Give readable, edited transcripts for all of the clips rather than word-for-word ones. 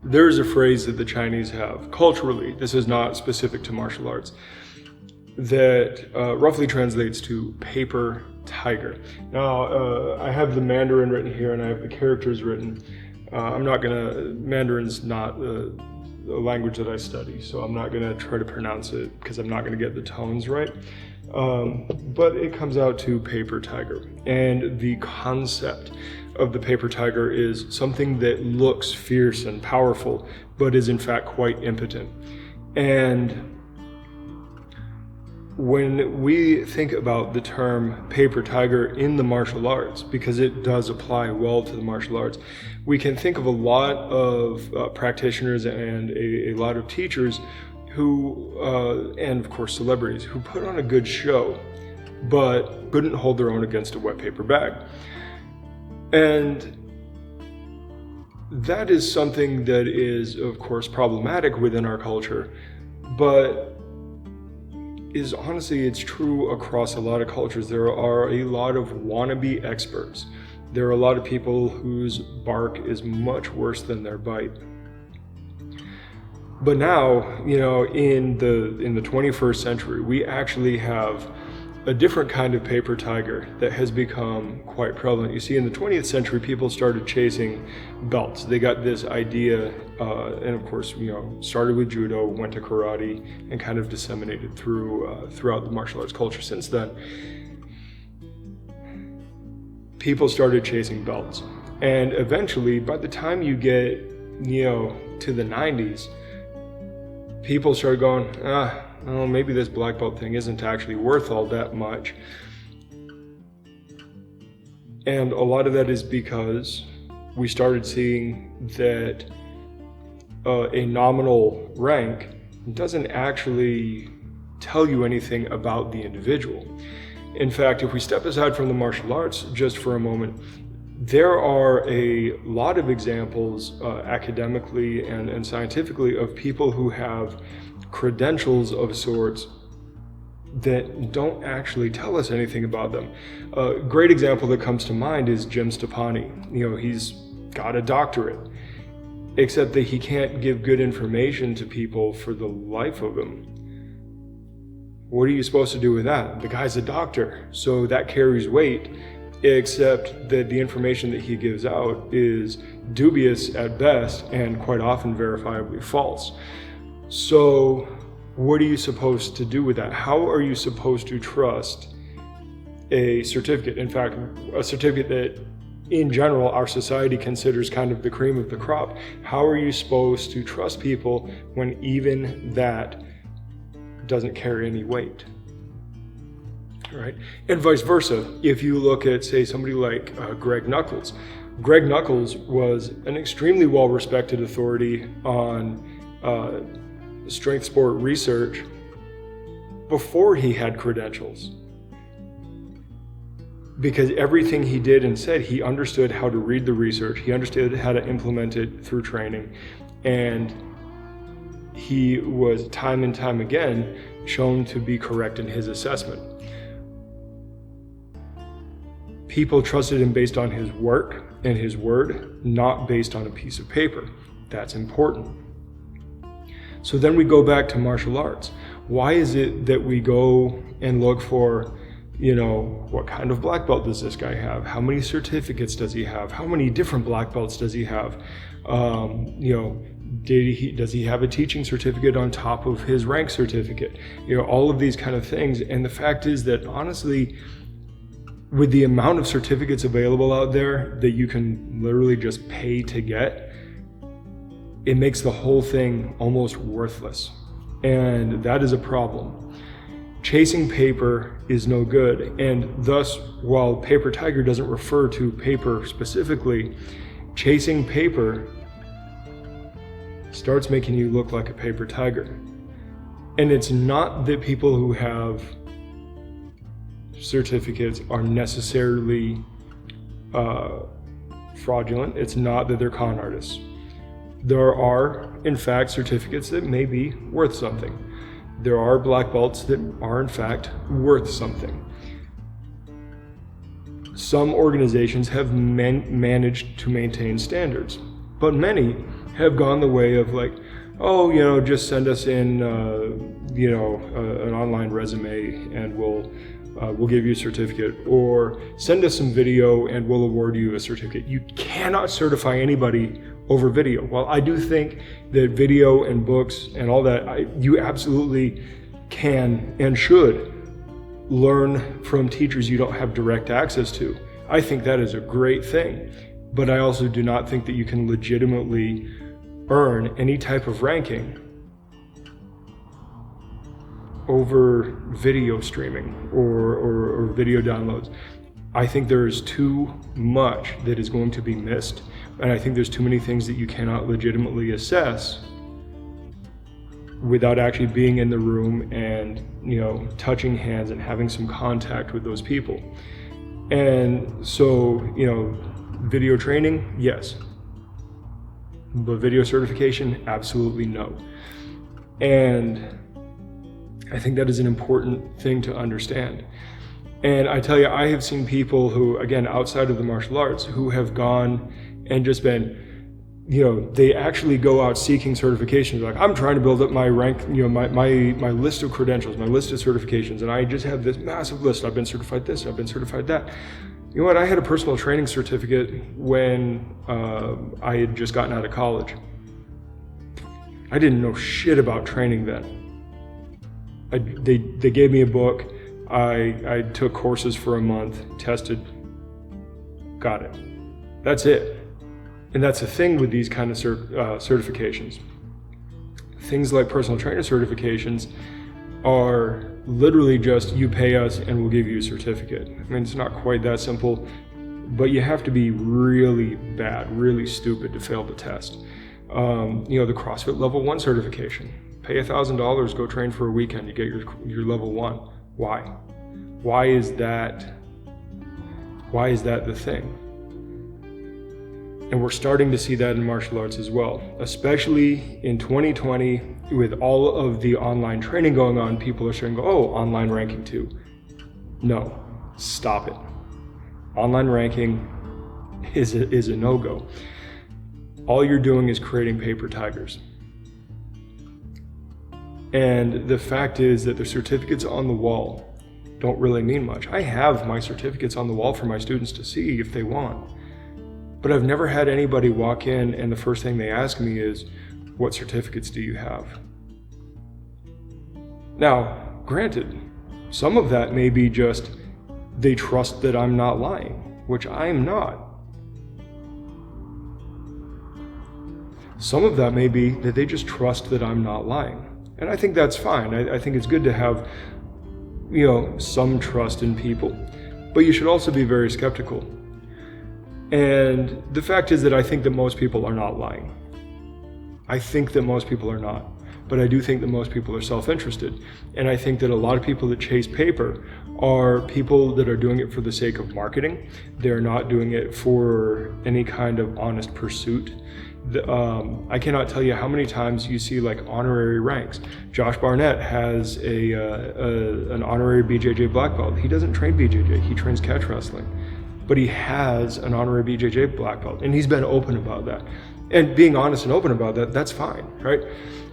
There's a phrase that the Chinese have culturally, this is not specific to martial arts, that roughly translates to paper tiger. Now, I have the Mandarin written here and I have the characters written. Mandarin's not a language that I study, so I'm not gonna try to pronounce it because I'm not gonna get the tones right. But it comes out to paper tiger. And the concept of the paper tiger is something that looks fierce and powerful, but is in fact quite impotent. And when we think about the term paper tiger in the martial arts, because it does apply well to the martial arts, we can think of a lot of practitioners and a lot of teachers who, and of course celebrities, who put on a good show, but couldn't hold their own against a wet paper bag. And that is something that is, of course, problematic within our culture, but is honestly, it's true across a lot of cultures. There are a lot of wannabe experts. There are a lot of people whose bark is much worse than their bite. But now, you know, in the 21st century, we actually have a different kind of paper tiger that has become quite prevalent. You see, in the 20th century, people started chasing belts. They got this idea, and of course, you know, started with judo, went to karate, and kind of disseminated throughout the martial arts culture since then. People started chasing belts. And eventually, by the time you get, you know, to the 90s, people started going, well, maybe this black belt thing isn't actually worth all that much. And a lot of that is because we started seeing that a nominal rank doesn't actually tell you anything about the individual. In fact, if we step aside from the martial arts just for a moment, there are a lot of examples academically and scientifically of people who have credentials of sorts that don't actually tell us anything about them. A great example that comes to mind is Jim Stoppani. You know, he's got a doctorate, except that he can't give good information to people for the life of him. What are you supposed to do with that? The guy's a doctor, so that carries weight, except that the information that he gives out is dubious at best and quite often verifiably false. So what are you supposed to do with that? How are you supposed to trust a certificate? In fact, a certificate that in general our society considers kind of the cream of the crop. How are you supposed to trust people when even that doesn't carry any weight? Right? And vice versa. If you look at, say, somebody like Greg Nuckols. Greg Nuckols was an extremely well-respected authority on strength sport research before he had credentials. Because everything he did and said, he understood how to read the research, he understood how to implement it through training, and he was time and time again shown to be correct in his assessment. People trusted him based on his work and his word, not based on a piece of paper. That's important. So then we go back to martial arts. Why is it that we go and look for, you know, what kind of black belt does this guy have? How many certificates does he have? How many different black belts does he have? You know, does he have a teaching certificate on top of his rank certificate? You know, all of these kind of things. And the fact is that honestly, with the amount of certificates available out there that you can literally just pay to get, it makes the whole thing almost worthless. And that is a problem. Chasing paper is no good. And thus, while paper tiger doesn't refer to paper specifically, chasing paper starts making you look like a paper tiger. And it's not that people who have certificates are necessarily fraudulent. It's not that they're con artists. There are, in fact, certificates that may be worth something. There are black belts that are, in fact, worth something. Some organizations have managed to maintain standards, but many have gone the way of like, oh, just send us in, an online resume and we'll give you a certificate, or send us some video and we'll award you a certificate. You cannot certify anybody over video. While I do think that video and books and all that, you absolutely can and should learn from teachers you don't have direct access to. I think that is a great thing, but I also do not think that you can legitimately earn any type of ranking over video streaming or video downloads. I think there is too much that is going to be missed, and I think there's too many things that you cannot legitimately assess without actually being in the room and touching hands and having some contact with those people. And so video training, yes, but video certification, absolutely no. And I think that is an important thing to understand. And I tell you, I have seen people who, again, outside of the martial arts, who have gone and just been, they actually go out seeking certifications. Like, I'm trying to build up my rank, my list of credentials, my list of certifications, and I just have this massive list. I've been certified this, I've been certified that. You know what? I had a personal training certificate when I had just gotten out of college. I didn't know shit about training then. They gave me a book. I took courses for a month, tested, got it. That's it. And that's the thing with these kind of certifications. Things like personal trainer certifications are literally just, you pay us and we'll give you a certificate. I mean, it's not quite that simple, but you have to be really bad, really stupid to fail the test. The CrossFit Level 1 certification. Pay $1,000, go train for a weekend, you get your Level 1. Why? Why is that the thing? And we're starting to see that in martial arts as well, especially in 2020 with all of the online training going on. People are saying, oh, online ranking too. No, stop it. Online ranking is a no-go. All you're doing is creating paper tigers. And the fact is that the certificates on the wall don't really mean much. I have my certificates on the wall for my students to see if they want. But I've never had anybody walk in and the first thing they ask me is, what certificates do you have? Now, granted, some of that may be just they trust that I'm not lying, which I am not. Some of that may be that they just trust that I'm not lying. And I think that's fine. I think it's good to have, some trust in people. But you should also be very skeptical. And the fact is that I think that most people are not lying. I think that most people are not. But I do think that most people are self-interested. And I think that a lot of people that chase paper are people that are doing it for the sake of marketing. They're not doing it for any kind of honest pursuit. I cannot tell you how many times you see like honorary ranks. Josh Barnett has an honorary BJJ black belt. He doesn't train BJJ, he trains catch wrestling. But he has an honorary BJJ black belt, and he's been open about that. And being honest and open about that, that's fine, right?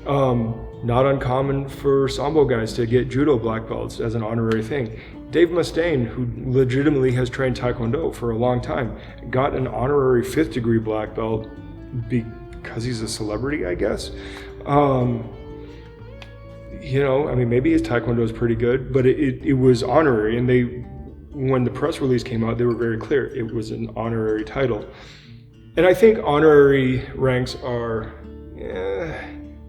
Not uncommon for Sambo guys to get judo black belts as an honorary thing. Dave Mustaine, who legitimately has trained Taekwondo for a long time, got an honorary 5th degree black belt because he's a celebrity, I guess. Maybe his Taekwondo is pretty good, but it was honorary, and when the press release came out, they were very clear. It was an honorary title. And I think honorary ranks are,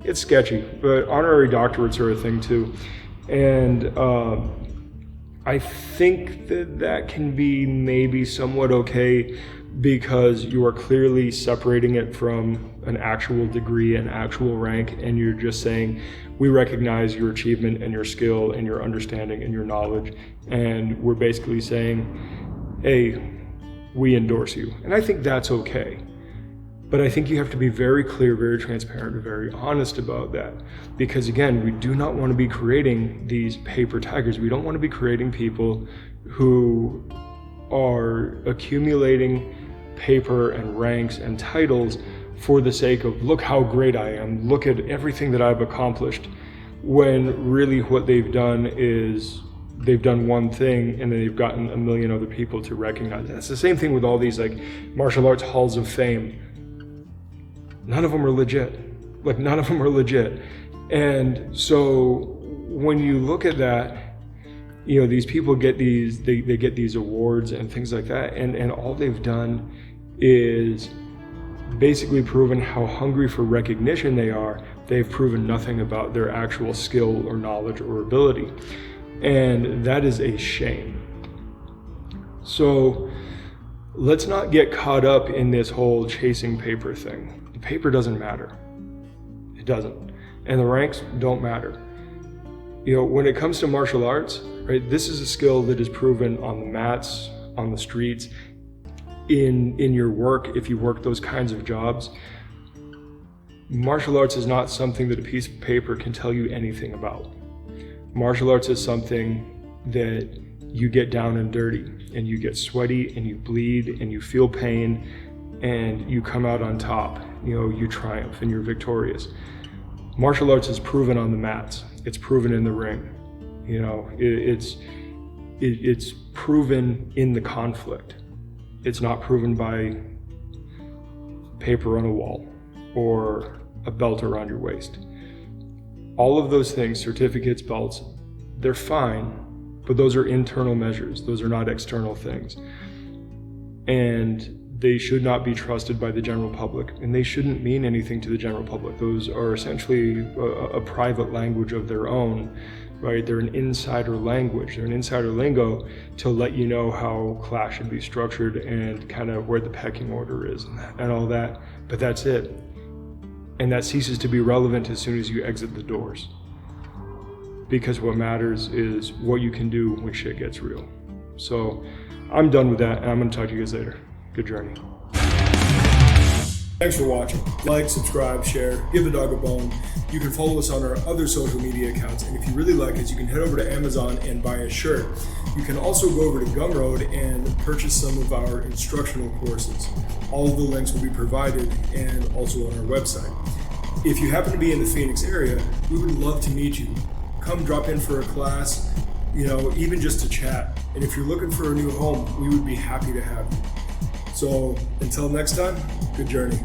it's sketchy, but honorary doctorates are a thing too. And I think that can be maybe somewhat okay because you are clearly separating it from an actual degree, an actual rank, and you're just saying, we recognize your achievement and your skill and your understanding and your knowledge, and we're basically saying, hey, we endorse you. And I think that's okay. But I think you have to be very clear, very transparent, and very honest about that. Because again, we do not want to be creating these paper tigers. We don't want to be creating people who are accumulating paper and ranks and titles for the sake of, look how great I am, look at everything that I've accomplished, when really what they've done is they've done one thing and then they've gotten a million other people to recognize it. It's the same thing with all these like martial arts halls of fame. None of them are legit. Like, none of them are legit. And so when you look at that, you know, these people get these, they get these awards and things like that, and all they've done is basically proven how hungry for recognition they are. They've proven nothing about their actual skill or knowledge or ability. And that is a shame. So let's not get caught up in this whole chasing paper thing. The paper doesn't matter. It doesn't. And the ranks don't matter. You know, when it comes to martial arts, right, this is a skill that is proven on the mats, on the streets, in your work, if you work those kinds of jobs. Martial arts is not something that a piece of paper can tell you anything about. Martial arts is something that you get down and dirty, and you get sweaty, and you bleed, and you feel pain, and you come out on top. You know, you triumph and you're victorious. Martial arts is proven on the mats. It's proven in the ring. You know, it's proven in the conflict. It's not proven by paper on a wall or a belt around your waist. All of those things, certificates, belts, they're fine, but those are internal measures. Those are not external things. And they should not be trusted by the general public, and they shouldn't mean anything to the general public. Those are essentially a private language of their own, right? They're an insider language. They're an insider lingo to let you know how class should be structured and kind of where the pecking order is and all that. But that's it. And that ceases to be relevant as soon as you exit the doors. Because what matters is what you can do when shit gets real. So I'm done with that, and I'm going to talk to you guys later. Good journey. Thanks for watching. Like, subscribe, share, give the dog a bone. You can follow us on our other social media accounts, and if you really like us, you can head over to Amazon and buy a shirt. You can also go over to Gumroad and purchase some of our instructional courses. All of the links will be provided and also on our website. If you happen to be in the Phoenix area, we would love to meet you. Come drop in for a class, you know, even just to chat. And if you're looking for a new home, we would be happy to have you. So until next time, good journey.